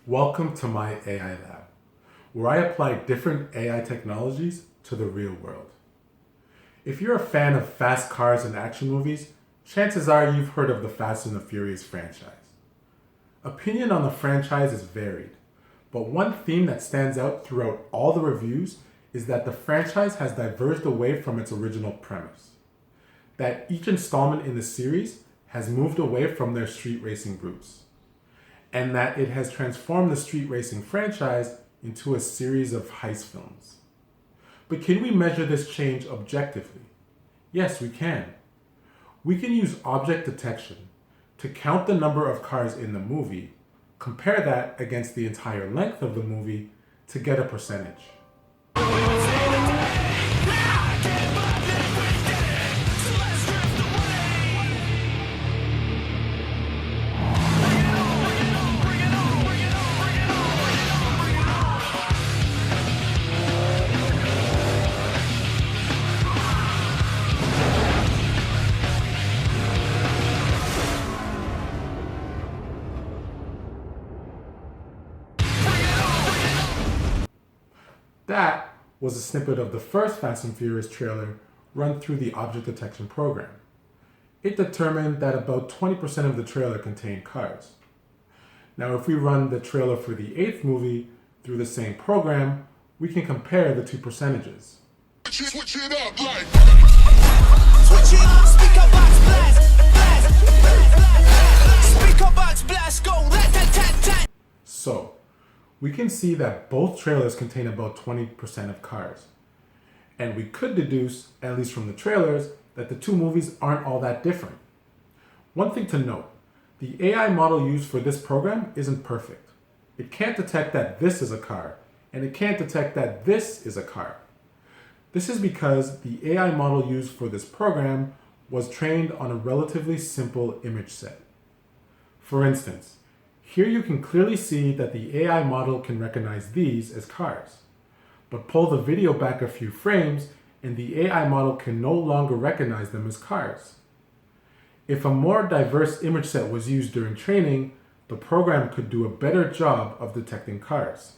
Welcome to my AI lab, where I apply different AI technologies to the real world. If you're a fan of fast cars and action movies, chances are you've heard of the Fast and the Furious franchise. Opinion on the franchise is varied, but one theme that stands out throughout all the reviews is that the franchise has diverged away from its original premise. That each installment in the series has moved away from their street racing roots, and that it has transformed the street racing franchise into a series of heist films. But can we measure this change objectively? Yes, we can. We can use object detection to count the number of cars in the movie, compare that against the entire length of the movie to get a percentage. That was a snippet of the first Fast and Furious trailer run through the object detection program. It determined that about 20% of the trailer contained cars. Now, if we run the trailer for the 8th movie through the same program, we can compare the two percentages. Switch it up, like. Switch it up, speaker box blast, blast, blast. Speaker box blast, go, let that tat tat. So, we can see that both trailers contain about 20% of cars. And we could deduce, at least from the trailers, that the two movies aren't all that different. One thing to note, the AI model used for this program isn't perfect. It can't detect that this is a car, and it can't detect that this is a car. This is because the AI model used for this program was trained on a relatively simple image set. For instance, here you can clearly see that the AI model can recognize these as cars. But pull the video back a few frames and the AI model can no longer recognize them as cars. If a more diverse image set was used during training, the program could do a better job of detecting cars.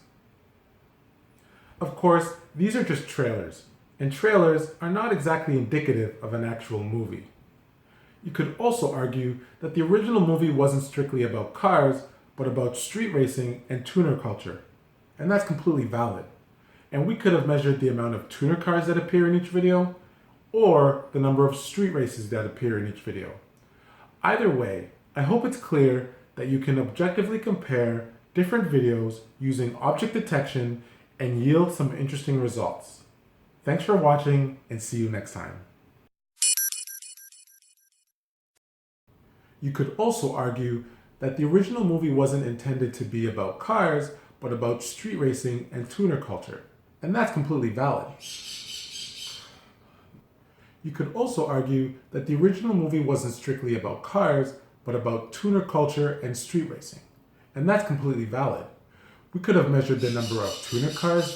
Of course, these are just trailers, and trailers are not exactly indicative of an actual movie. You could also argue that the original movie wasn't strictly about cars, but about street racing and tuner culture, and that's completely valid. And we could have measured the amount of tuner cars that appear in each video, or the number of street races that appear in each video. Either way, I hope it's clear that you can objectively compare different videos using object detection and yield some interesting results. Thanks for watching, and see you next time. You could also argue that the original movie wasn't intended to be about cars, but about street racing and tuner culture, and that's completely valid. You could also argue that the original movie wasn't strictly about cars, but about tuner culture and street racing, and that's completely valid. We could have measured the number of tuner cars